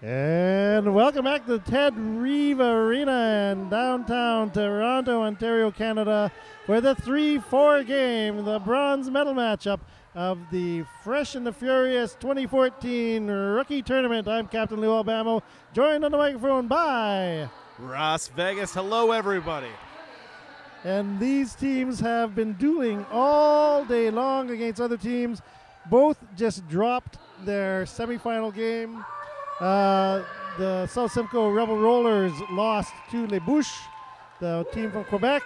And welcome back to Ted Reeve Arena in downtown Toronto, Ontario, Canada for the 3-4 game, the bronze medal matchup of the Fresh and the Furious 2014 Rookie Tournament. I'm Captain Lou Albamo, joined on the microphone by Ross Vegas. Hello, everybody. And these teams have been dueling all day long against other teams. Both just dropped their semifinal game. The South Simcoe Rebel Rollers lost to Les Bouches, the team from Quebec,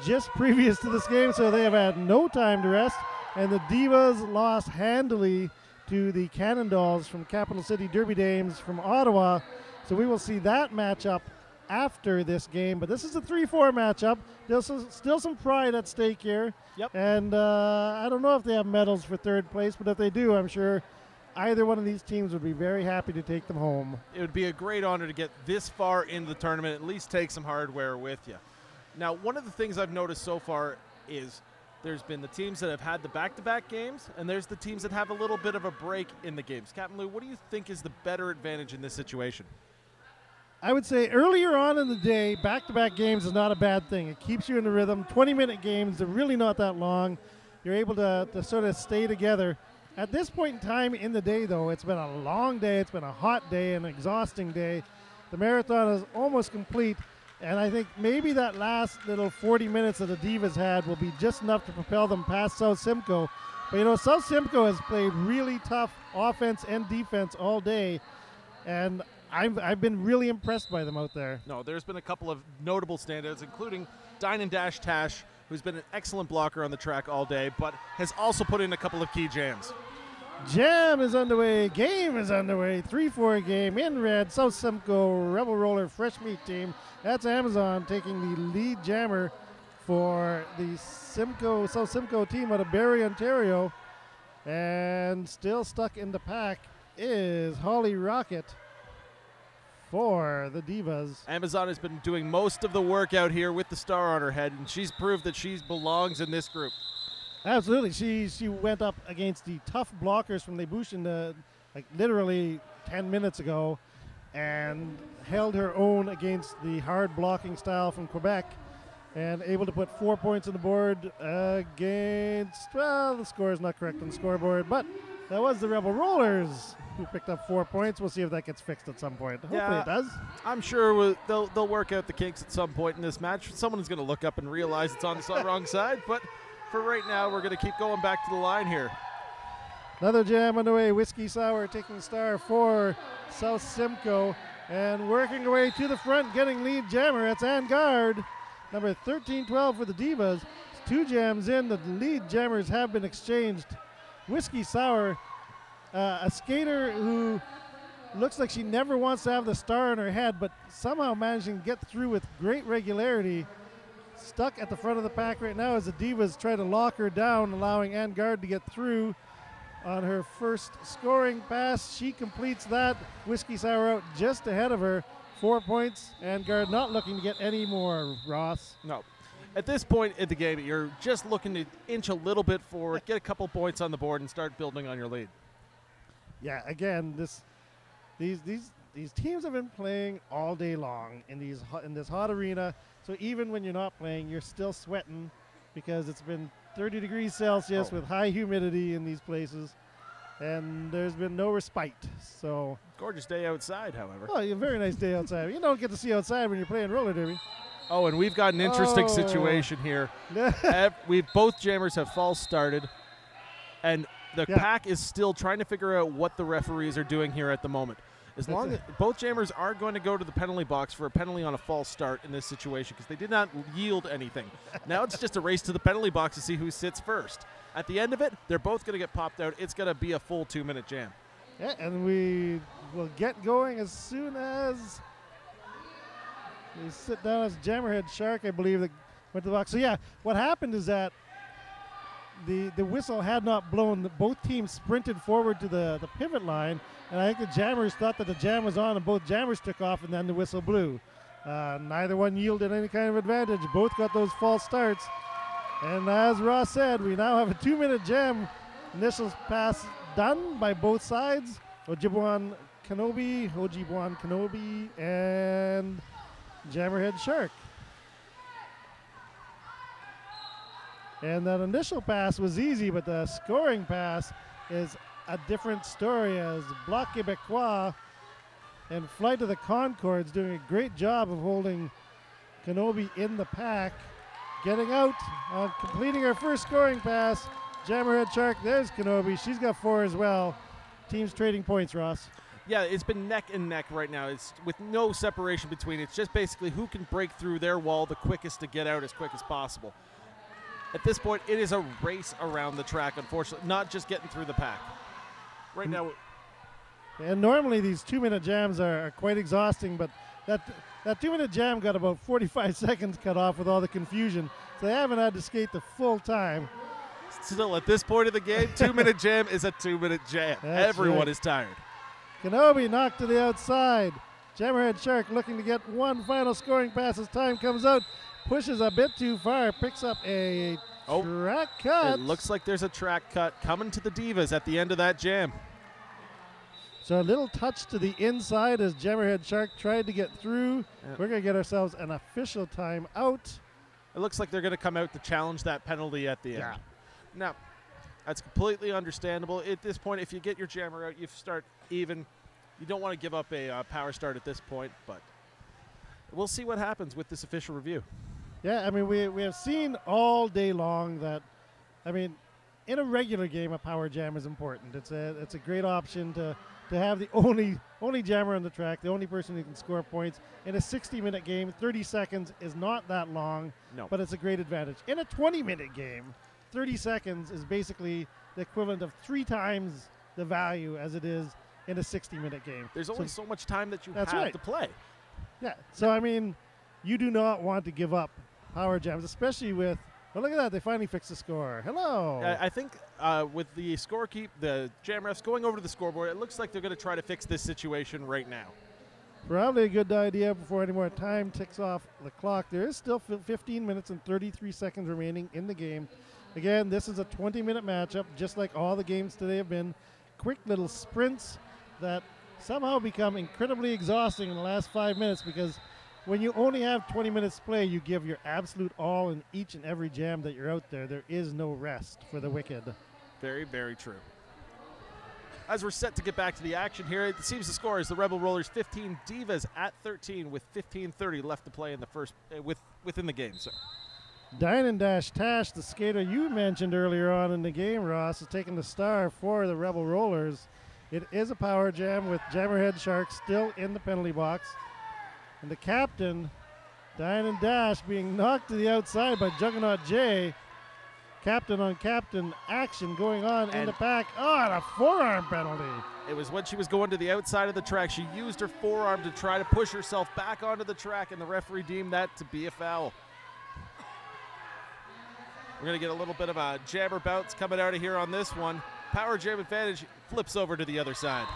just previous to this game, so they have had no time to rest. And the D-VAS lost handily to the Cannondals from Capital City Derby Dames from Ottawa. So we will see that matchup after this game. But this is a 3-4 matchup. There's still some pride at stake here. Yep. And I don't know if they have medals for third place, but if they do, I'm sure either one of these teams would be very happy to take them home. It would be a great honor to get this far into the tournament, at least take some hardware with you. Now, one of the things I've noticed so far is there's been the teams that have had the back-to-back games, and there's the teams that have a little bit of a break in the games. Captain Lou, what do you think is the better advantage in this situation? I would say earlier on in the day, back-to-back games is not a bad thing. It keeps you in the rhythm. 20-minute games, they're really not that long. You're able to sort of stay together. At this point in time in the day, though, it's been a long day. It's been a hot day, an exhausting day. The marathon is almost complete, and I think maybe that last little 40 minutes that the D-VAS had will be just enough to propel them past South Simcoe. But, you know, South Simcoe has played really tough offense and defense all day, and I've been really impressed by them out there. No, there's been a couple of notable standouts, including Dine and Dash Tash, who's been an excellent blocker on the track all day, but has also put in a couple of key jams. Jam is underway. Game is underway. 3-4 game in red. South Simcoe Rebel Roller Fresh Meat team. That's Amazon taking the lead jammer for the South Simcoe team out of Barrie, Ontario. And still stuck in the pack is Holly Rocket for the D-VAS. Amazon has been doing most of the work out here with the star on her head, and she's proved that she belongs in this group. Absolutely. She went up against the tough blockers from Les Bouches like literally 10 minutes ago and held her own against the hard blocking style from Quebec and able to put 4 points on the board against, well, the score is not correct on the scoreboard, but that was the Rebel Rollers who picked up 4 points. We'll see if that gets fixed at some point. Hopefully it does. I'm sure they'll work out the kinks at some point in this match. Someone is going to look up and realize it's on the wrong side, but for right now, we're going to keep going back to the line here. Another jam underway. Whiskey Sour taking the star for South Simcoe and working her way to the front, getting lead jammer. That's Ann Gard, number 13-12 for the D-VAS. 2 jams in. The lead jammers have been exchanged. Whiskey Sour, a skater who looks like she never wants to have the star on her head, but somehow managing to get through with great regularity. Stuck at the front of the pack right now as the D-VAS try to lock her down, allowing Ann Gard to get through on her first scoring pass. She completes that. Whiskey Sour out just ahead of her. 4 points. Ann Gard not looking to get any more, Ross. No. At this point in the game, you're just looking to inch a little bit forward, get a couple points on the board, and start building on your lead. Yeah, again, these teams have been playing all day long in this hot arena. So even when you're not playing, you're still sweating because it's been 30 degrees Celsius with high humidity in these places, and there's been no respite. So gorgeous day outside, however. Oh, a very nice day outside. You don't get to see outside when you're playing roller derby. Oh, and we've got an interesting situation here. Both jammers have false started, and the pack is still trying to figure out what the referees are doing here at the moment. As long as both jammers are going to go to the penalty box for a penalty on a false start in this situation because they did not yield anything. Now it's just a race to the penalty box to see who sits first. At the end of it, they're both going to get popped out. It's going to be a full 2-minute jam. Yeah, and we will get going as soon as we sit down as Jammerhead Shark, I believe, that went to the box. So, yeah, what happened is that the whistle had not blown. Both teams sprinted forward to the pivot line, and I think the jammers thought that the jam was on, and both jammers took off, and then the whistle blew. Neither one yielded any kind of advantage. Both got those false starts. And as Ross said, we now have a 2-minute jam. Initial pass done by both sides. Ojibwan Kenobi, Ojibwan Kenobi, and Jammerhead Shark. And that initial pass was easy, but the scoring pass is a different story, as Bloc Québécois and Flight of the Concords doing a great job of holding Kenobi in the pack. Getting out on completing her first scoring pass. Jammerhead Shark, there's Kenobi. She's got 4 as well. Teams trading points, Ross. Yeah, it's been neck and neck right now. It's with no separation between. It's just basically who can break through their wall the quickest to get out as quick as possible. At this point, it is a race around the track, unfortunately, not just getting through the pack. Right now. And normally these 2-minute jams are quite exhausting, but that 2-minute jam got about 45 seconds cut off with all the confusion, so they haven't had to skate the full time. Still, at this point of the game, 2-minute jam is a 2-minute jam. That's Everyone right. is tired. Kenobi knocked to the outside. Jammerhead Shark looking to get one final scoring pass as time comes out. Pushes a bit too far, picks up a track cut. It looks like there's a track cut coming to the D-VAS at the end of that jam. So a little touch to the inside as Jammerhead Shark tried to get through. Yeah. We're going to get ourselves an official time out. It looks like they're going to come out to challenge that penalty at the end. Yeah. Now, that's completely understandable. At this point, if you get your jammer out, you start even. You don't want to give up a power start at this point, but we'll see what happens with this official review. Yeah, I mean, we have seen all day long that, I mean, in a regular game, a power jam is important. It's a great option to have the only jammer on the track, the only person who can score points. In a 60-minute game, 30 seconds is not that long, No. but it's a great advantage. In a 20-minute game, 30 seconds is basically the equivalent of 3 times the value as it is in a 60-minute game. There's only so much time that you That's have right. to play. Yeah, so I mean, you do not want to give up power jams, especially with, well, look at that, they finally fixed the score. Hello. I think with the scorekeep, the jam refs going over to the scoreboard, it looks like they're going to try to fix this situation right now. Probably a good idea before any more time ticks off the clock. There is still 15 minutes and 33 seconds remaining in the game. Again, this is a 20-minute matchup, just like all the games today have been. Quick little sprints that somehow become incredibly exhausting in the last 5 minutes, because when you only have 20 minutes to play, you give your absolute all in each and every jam that you're out there. There is no rest for the wicked. Very, very true. As we're set to get back to the action here, it seems the score is the Rebel Rollers 15, D-VAS at 13 with 15:30 left to play in the first within the game, sir. Dine and Dash Tash, the skater you mentioned earlier on in the game, Ross, is taking the star for the Rebel Rollers. It is a power jam with Jammerhead Shark still in the penalty box. And the captain, Dine and Dash, being knocked to the outside by Juggernaut J. Captain on captain action going on in the pack. Oh, and a forearm penalty. It was when she was going to the outside of the track. She used her forearm to try to push herself back onto the track, and the referee deemed that to be a foul. We're going to get a little bit of a jammer bounce coming out of here on this one. Power jam advantage flips over to the other side.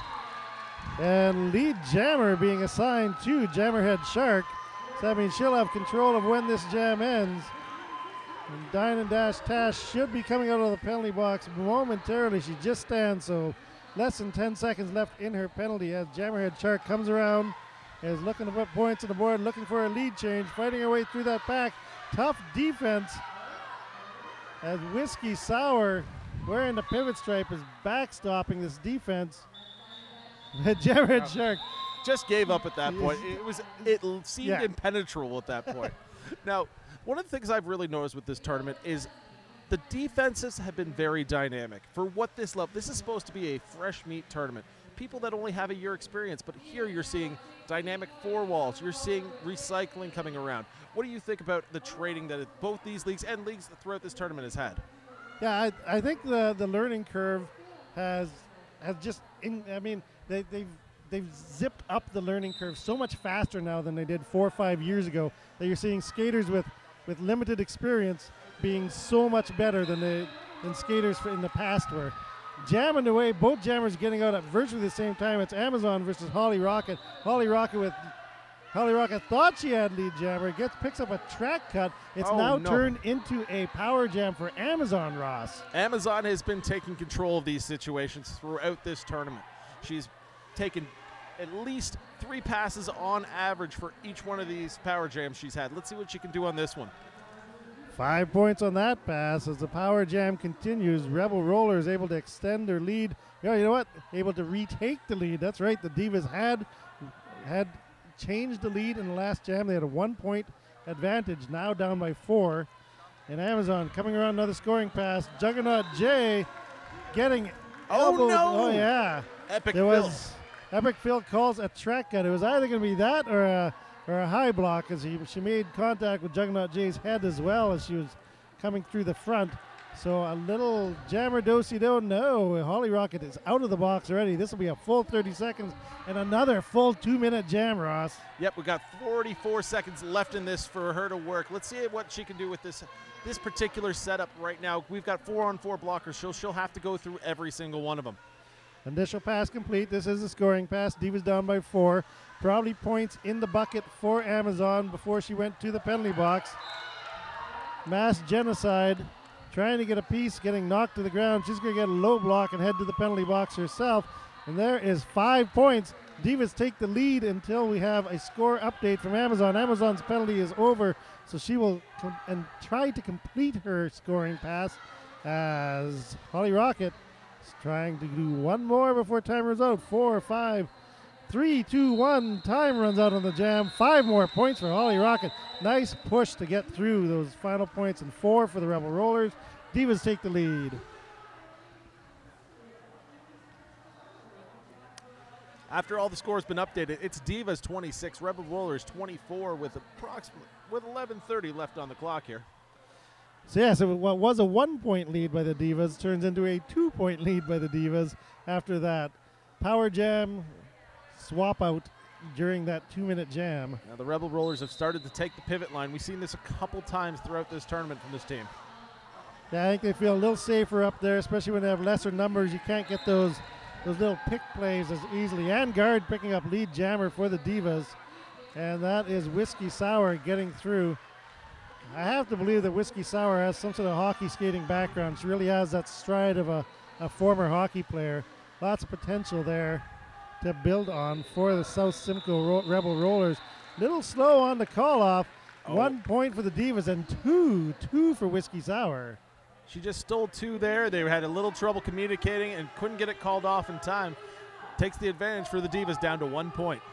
And lead jammer being assigned to Jammerhead Shark. So that means she'll have control of when this jam ends. And Dine and Dash Tash should be coming out of the penalty box momentarily. She just stands, so less than 10 seconds left in her penalty as Jammerhead Shark comes around, is looking to put points on the board, looking for a lead change, fighting her way through that pack. Tough defense as Whiskey Sour, wearing the pivot stripe, is backstopping this defense. Jammerhead Shark just gave up at that point. It seemed Yeah. impenetrable at that point. Now, one of the things I've really noticed with this tournament is the defenses have been very dynamic. For what this level, this is supposed to be a fresh meat tournament. People that only have a year experience, but here you're seeing dynamic four walls. You're seeing recycling coming around. What do you think about the trading that both these leagues and leagues throughout this tournament has had? Yeah, I think the learning curve has just, they've zipped up the learning curve so much faster now than they did 4 or 5 years ago, that you're seeing skaters with limited experience being so much better than skaters in the past were. Jamming away, both jammers getting out at virtually the same time. It's Amazon versus Holly Rocket. Holly Rocket thought she had lead jammer, picks up a track cut. It's turned into a power jam for Amazon, Ross. Amazon has been taking control of these situations throughout this tournament. She's taken at least 3 passes on average for each one of these power jams she's had. Let's see what she can do on this one. 5 points on that pass as the power jam continues. Rebel Rollers able to extend their lead. You know what? Able to retake the lead. That's right. The D-VAS had changed the lead in the last jam. They had a 1-point advantage, now down by 4. And Amazon coming around, another scoring pass. Juggernaut J getting elbowed. No! Oh, yeah. Epic There Phil. was Epic Phil calls a track cut. It was either going to be that or a high block as she made contact with Juggernaut J's head as well as she was coming through the front. So a little jammer do-si-do. No, Holly Rocket is out of the box already. This will be a full 30 seconds and another full 2-minute jam, Ross. Yep, we got 44 seconds left in this for her to work. Let's see what she can do with this particular setup right now. We've got 4-on-4 blockers, so she'll have to go through every single one of them. Initial pass complete. This is a scoring pass. D-VAS down by 4. Probably points in the bucket for Amazon before she went to the penalty box. Mass genocide. Trying to get a piece, getting knocked to the ground. She's going to get a low block and head to the penalty box herself. And there is 5 points. D-VAS take the lead until we have a score update from Amazon. Amazon's penalty is over, so she will try to complete her scoring pass as Holly Rocket is trying to do one more before time runs out. 4, 5, 3, 2, 1. Time runs out on the jam. 5 more points for Holly Rocket. Nice push to get through those final points, and 4 for the Rebel Rollers. D-VAS take the lead. After all the scores been updated, it's D-VAS 26, Rebel Rollers 24 with 11:30 left on the clock here. So yes, what was a 1-point lead by the D-VAS turns into a 2-point lead by the D-VAS after that power jam swap out during that 2-minute jam. Now the Rebel Rollers have started to take the pivot line. We've seen this a couple times throughout this tournament from this team. Yeah, I think they feel a little safer up there, especially when they have lesser numbers. You can't get those little pick plays as easily. And guard picking up lead jammer for the D-VAS. And that is Whiskey Sour getting through. I have to believe that Whiskey Sour has some sort of hockey skating background. She really has that stride of a former hockey player. Lots of potential there to build on for the South Simcoe Rebel Rollers. Little slow on the call-off. 1 point for the D-VAS and two for Whiskey Sour. She just stole 2 there. They had a little trouble communicating and couldn't get it called off in time. Takes the advantage for the D-VAS down to 1 point.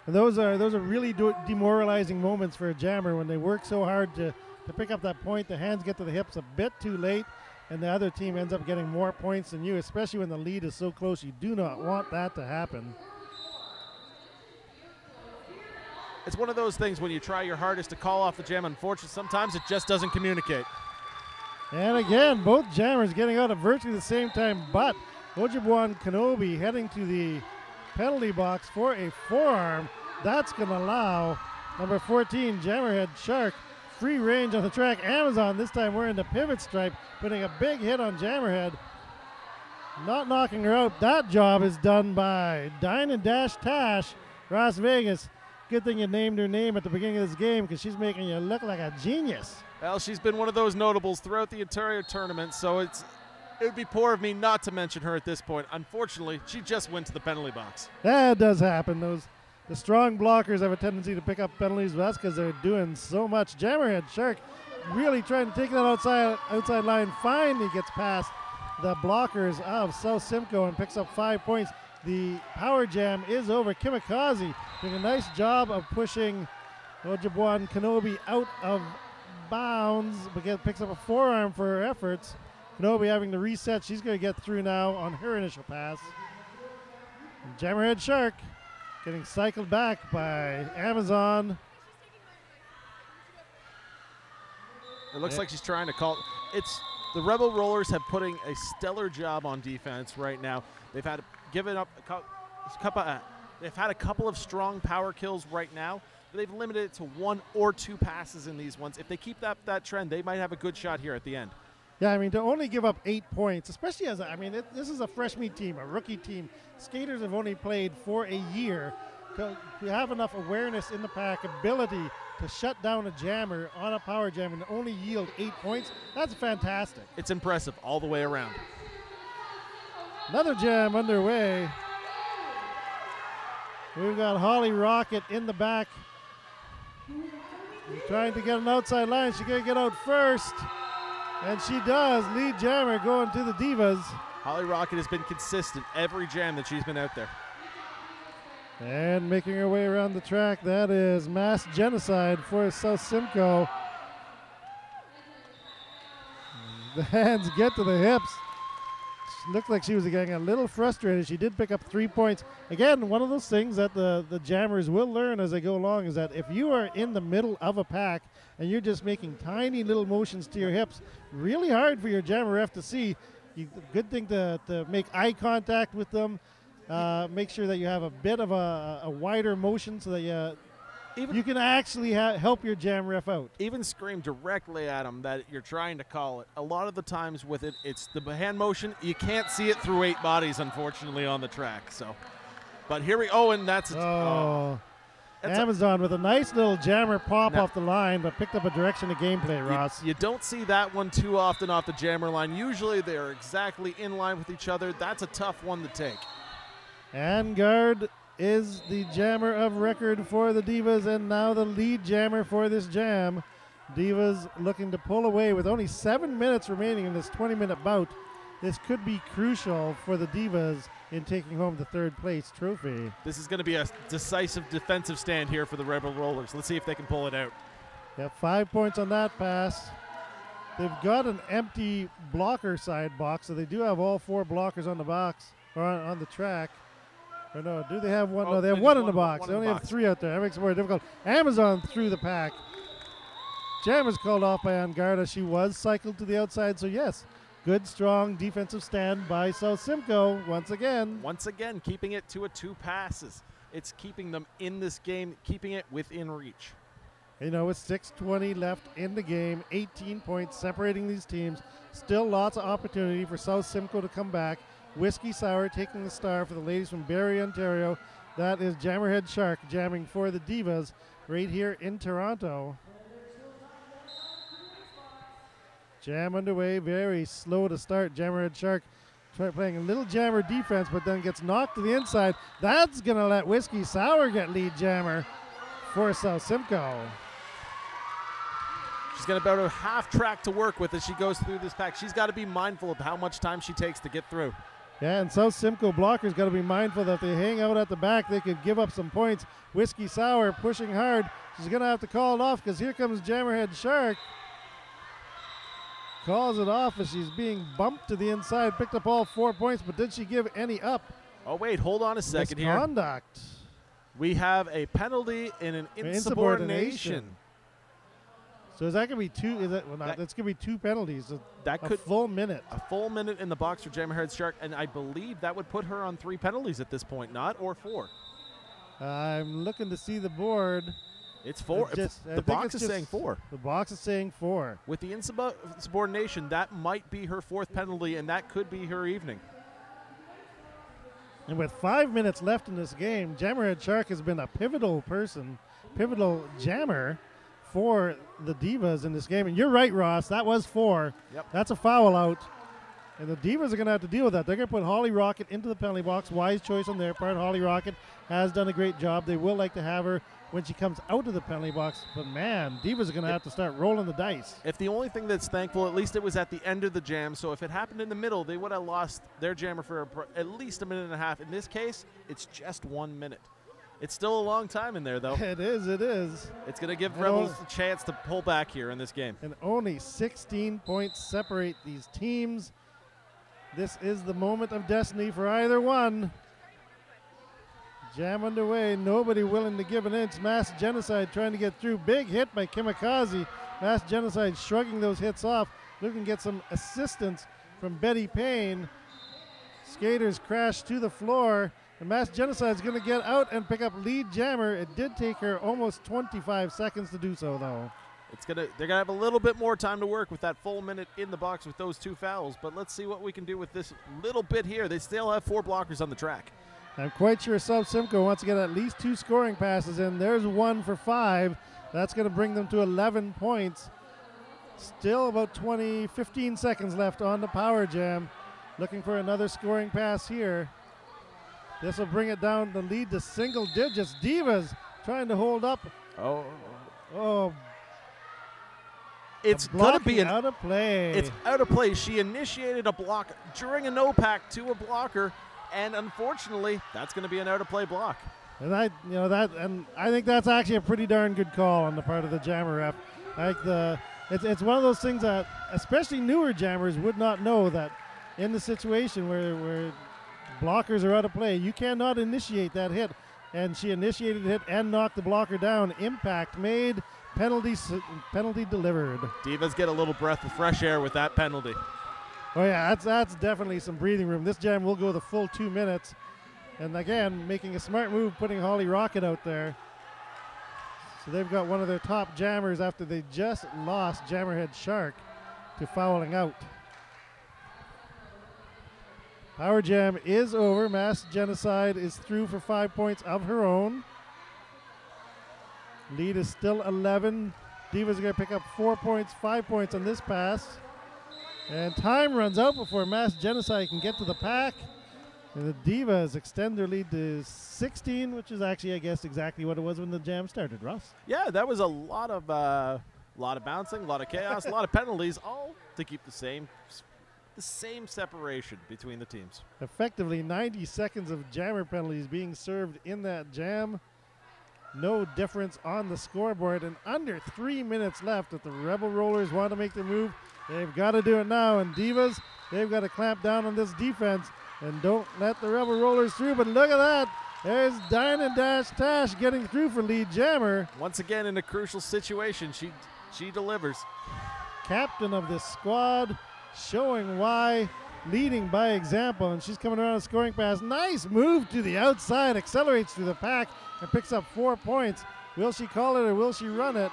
And those are really demoralizing moments for a jammer when they work so hard to pick up that point. The hands get to the hips a bit too late, and the other team ends up getting more points than you, especially when the lead is so close. You do not want that to happen. It's one of those things when you try your hardest to call off the jam. Unfortunately, sometimes it just doesn't communicate. And again, both jammers getting out at virtually the same time, but Ojibwan Kenobi heading to the penalty box for a forearm. That's going to allow number 14, Jammerhead Shark, free range on the track. Amazon this time wearing the pivot stripe, putting a big hit on Jammerhead. Not knocking her out. That job is done by Dine and Dash Tash, Las Vegas. Good thing you named her name at the beginning of this game because she's making you look like a genius. Well, she's been one of those notables throughout the entire tournament, so it would be poor of me not to mention her at this point. Unfortunately, she just went to the penalty box. That does happen. The strong blockers have a tendency to pick up penalties, but that's because they're doing so much. Jammerhead Shark really trying to take that outside line. Finally gets past the blockers of South Simcoe and picks up 5 points. The power jam is over. Kimikaze doing a nice job of pushing Ojibwan Kenobi out of bounds, but picks up a forearm for her efforts. Kenobi having to reset. She's going to get through now on her initial pass. And Jammerhead Shark getting cycled back by Amazon. It looks like she's trying to call. The Rebel Rollers have putting a stellar job on defense right now. They've had given up they've had a couple of strong power kills right now. But they've limited it to 1 or 2 passes in these ones. If they keep that trend, they might have a good shot here at the end. Yeah, I mean, to only give up 8 points, especially this is a freshman team, a rookie team. Skaters have only played for a year. To have enough awareness in the pack, ability to shut down a jammer on a power jam and only yield 8 points, that's fantastic. It's impressive all the way around. Another jam underway. We've got Holly Rocket in the back. Trying to get an outside line. She's going to get out first. And she does. Lead jammer going to the D-VAS. Holly Rocket has been consistent every jam that she's been out there. And making her way around the track, that is Mass Genocide for South Simcoe. The hands get to the hips. She looked like she was getting a little frustrated. She did pick up 3 points. Again, one of those things that the jammers will learn as they go along is that if you are in the middle of a pack and you're just making tiny little motions to your hips, really hard for your jammer ref to see. Good thing to make eye contact with them. Make sure that you have a bit of a wider motion so that you can actually help your jam ref out. Even scream directly at them that you're trying to call it. A lot of the times with it, it's the hand motion. You can't see it through 8 bodies, unfortunately, on the track. So, but here we and that's Amazon with a nice little jammer pop off the line, but picked up a direction of gameplay, Ross. You don't see that one too often off the jammer line. Usually they're exactly in line with each other. That's a tough one to take. Angard is the jammer of record for the D-VAS and now the lead jammer for this jam. D-VAS looking to pull away with only 7 minutes remaining in this 20-minute bout. This could be crucial for the D-VAS in taking home the 3rd place trophy. This is going to be a decisive defensive stand here for the Rebel Rollers. Let's see if they can pull it out. Yeah, 5 points on that pass. They've got an empty blocker side box, so they do have all 4 blockers on the box or on the track. Or no, do they have one? No, they have one in the box. They only have 3 out there. That makes it more difficult. Amazon through the pack. Jam is called off by Angarda. She was cycled to the outside, so yes, good, strong defensive stand by South Simcoe once again. Once again, keeping it to a 2 passes. It's keeping them in this game, keeping it within reach. You know, with 6:20 left in the game, 18 points separating these teams. Still lots of opportunity for South Simcoe to come back. Whiskey Sour taking the star for the ladies from Barrie, Ontario. That is Jammerhead Shark jamming for the D-VAS right here in Toronto. Jam underway, very slow to start. Jammerhead Shark playing a little jammer defense, but then gets knocked to the inside. That's going to let Whiskey Sour get lead jammer for South Simcoe. She's got about a half track to work with as she goes through this pack. She's got to be mindful of how much time she takes to get through. Yeah, and South Simcoe blockers got to be mindful that if they hang out at the back, they could give up some points. Whiskey Sour pushing hard. She's going to have to call it off because here comes Jammerhead Shark. Calls it off as she's being bumped to the inside. Picked up all 4 points, but did she give any up? Oh, wait, hold on a second here. Misconduct. We have a penalty in an insubordination. So is that going to be 2? Is that, well, that's going to be 2 penalties. That could full minute. A full minute in the box for Jammerhead Shark, and I believe that would put her on 3 penalties at this point, not or 4. I'm looking to see the board. It's 4. The box is saying 4. The box is saying 4. With the insubordination, that might be her 4th penalty, and that could be her evening. And with 5 minutes left in this game, Jammerhead Shark has been a pivotal jammer for the D-VAS in this game. And you're right, Ross, that was 4. Yep. That's a foul out. And the D-VAS are going to have to deal with that. They're going to put Holly Rocket into the penalty box. Wise choice on their part. Holly Rocket has done a great job. They will like to have her when she comes out of the penalty box. But, man, D-VAS are going to have to start rolling the dice. If the only thing that's thankful, at least it was at the end of the jam. So if it happened in the middle, they would have lost their jammer for at least a minute and a half. In this case, it's just 1 minute. It's still a long time in there, though. It is. It's going to give Rebels a chance to pull back here in this game. And only 16 points separate these teams. This is the moment of destiny for either one. Jam underway, nobody willing to give an inch. Mass Genocide trying to get through. Big hit by Kimikaze. Mass Genocide shrugging those hits off. Looking to get some assistance from Betty Payne. Skaters crash to the floor. And Mass Genocide is going to get out and pick up lead jammer. It did take her almost 25 seconds to do so, though. They're gonna have a little bit more time to work with that full minute in the box with those 2 fouls. But let's see what we can do with this little bit here. They still have 4 blockers on the track. I'm quite sure South Simcoe wants to get at least 2 scoring passes in. There's 1 for 5. That's going to bring them to 11 points. Still about 15 seconds left on the power jam. Looking for another scoring pass here. This will bring it down, the lead to single digits. D-VAS trying to hold up. Oh. It's going to be out of play. It's out of play. She initiated a block during a no-pack to a blocker, and unfortunately, that's going to be an out-of-play block. And I think that's actually a pretty darn good call on the part of the jammer ref. It's one of those things that especially newer jammers would not know, that in the situation where blockers are out of play, you cannot initiate that hit. And she initiated the hit and knocked the blocker down. Impact made, penalty delivered. D-VAS get a little breath of fresh air with that penalty. Oh yeah, that's definitely some breathing room. This jam will go the full 2 minutes. And again, making a smart move, putting Holly Rocket out there. So they've got one of their top jammers after they just lost Jammerhead Shark to fouling out. Power Jam is over. Mass Genocide is through for 5 points of her own. Lead is still 11. D-VAS are going to pick up 4 points, 5 points on this pass. And time runs out before Mass Genocide can get to the pack. And the D-VAS extend their lead to 16, which is actually, I guess, exactly what it was when the jam started, Ross. Yeah, that was a lot of bouncing, a lot of chaos, a lot of penalties, all to keep the same separation between the teams. Effectively 90 seconds of jammer penalties being served in that jam. No difference on the scoreboard, and under 3 minutes left. If the Rebel Rollers want to make their move, they've got to do it now. And D-VAS, they've got to clamp down on this defense and don't let the Rebel Rollers through. But look at that. There's Diamond Dash Tash getting through for lead jammer. Once again in a crucial situation, she delivers. Captain of this squad, showing why, leading by example, and she's coming around a scoring pass. Nice move to the outside, accelerates through the pack and picks up 4 points. Will she call it or will she run it?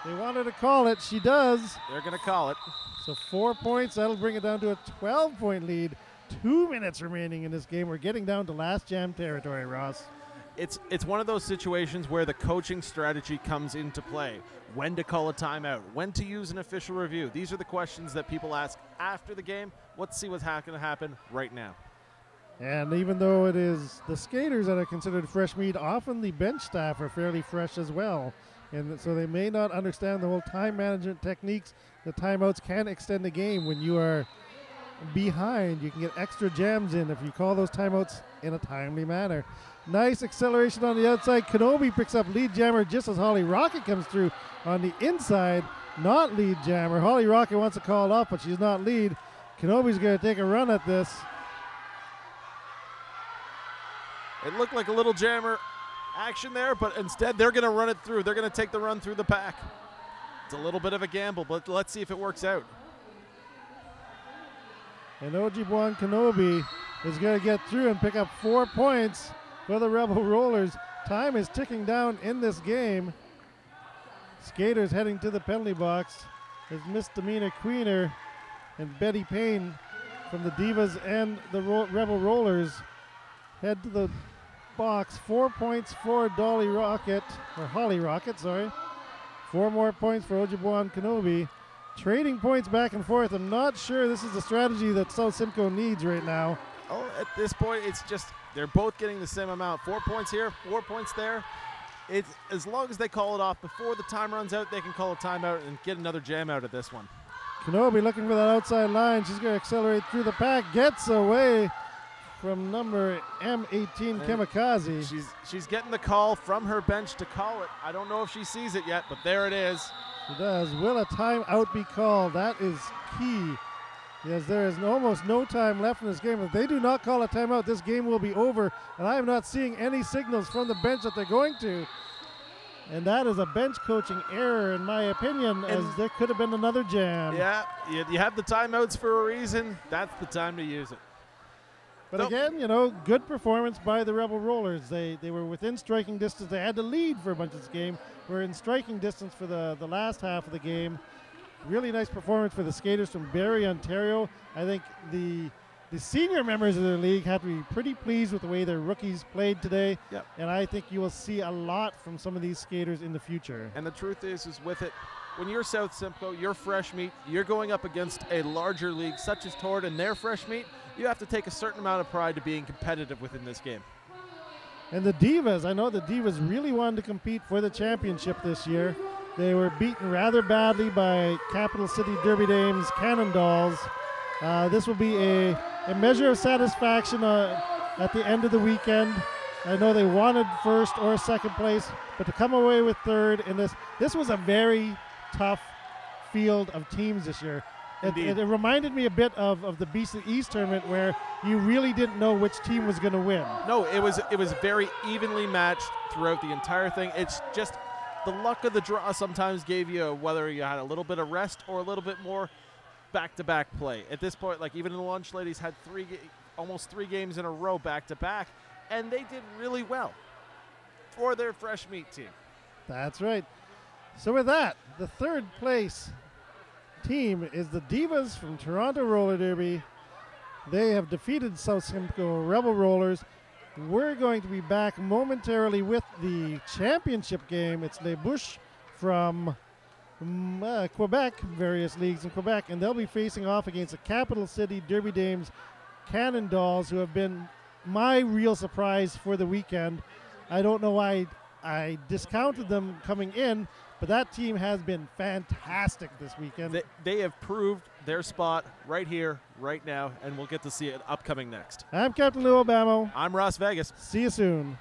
They want her to call it. She does. They're going to call it. So 4 points. That'll bring it down to a 12-point lead. 2 minutes remaining in this game. We're getting down to last jam territory, Ross. It's one of those situations where the coaching strategy comes into play. When to call a timeout, when to use an official review. These are the questions that people ask after the game. Let's see what's going to happen right now. And even though it is the skaters that are considered fresh meat, often the bench staff are fairly fresh as well. And so they may not understand the whole time management techniques. The timeouts can extend the game when you are behind. You can get extra jams in if you call those timeouts in a timely manner. Nice acceleration on the outside. Kenobi picks up lead jammer just as Holly Rocket comes through on the inside. Not lead jammer. Holly Rocket wants to call it off, but she's not lead. Kenobi's going to take a run at this. It looked like a little jammer action there, but instead they're going to run it through. They're going to take the run through the pack. It's a little bit of a gamble, but let's see if it works out. And Ojibwan Kenobi is going to get through and pick up 4 points for the Rebel Rollers. Time is ticking down in this game. Skaters heading to the penalty box as Misdemeanor Queener and Betty Payne from the D-VAS and the Rebel Rollers head to the box. 4 points for Holly Rocket. 4 more points for Ojibwan Kenobi. Trading points back and forth. I'm not sure this is the strategy that South Simcoe needs right now. Oh, at this point, it's just they're both getting the same amount. 4 points here, 4 points there. It's as long as they call it off before the time runs out, they can call a timeout and get another jam out of this one. Kenobi looking for that outside line. She's going to accelerate through the pack. Gets away from number M18 Kamikaze. She's getting the call from her bench to call it. I don't know if she sees it yet, but there it is. She does. Will a timeout be called? That is key. Yes, there is almost no time left in this game. If they do not call a timeout, this game will be over. And I am not seeing any signals from the bench that they're going to. And that is a bench coaching error, in my opinion, as there could have been another jam. Yeah, you have the timeouts for a reason. That's the time to use it. But again, good performance by the Rebel Rollers. They were within striking distance. They had to lead for a bunch of this game. We're in striking distance for the last half of the game. Really nice performance for the skaters from Barrie, Ontario. I think the senior members of the league have to be pretty pleased with the way their rookies played today. Yep. And I think you will see a lot from some of these skaters in the future. And the truth is with it, when you're South Simcoe, you're fresh meat, you're going up against a larger league such as Tord and their fresh meat, you have to take a certain amount of pride to being competitive within this game. And the D-VAS, I know the D-VAS really wanted to compete for the championship this year. They were beaten rather badly by Capital City Derby Dames Cannondalls. This will be a measure of satisfaction at the end of the weekend. I know they wanted first or second place, but to come away with third in this was a very tough field of teams this year. It reminded me a bit of the Beast of the East tournament where you really didn't know which team was going to win. No, it was very evenly matched throughout the entire thing. It's just the luck of the draw sometimes gave you whether you had a little bit of rest or a little bit more back-to-back play. At this point, like even the Lunch Ladies had almost 3 games in a row back-to-back, and they did really well for their fresh meat team. That's right. So with that, the third place team is the D-VAS from Toronto Roller Derby. They have defeated South Simcoe Rebel Rollers. We're going to be back momentarily with the championship game. It's Les Bouches from Quebec, various leagues in Quebec, and they'll be facing off against the Capital City Derby Dames Cannondalls, who have been my real surprise for the weekend. I don't know why I discounted them coming in, but that team has been fantastic this weekend. They have proved their spot right here, right now, and we'll get to see it upcoming next. I'm Captain Lou Obama. I'm Ross Vegas. See you soon.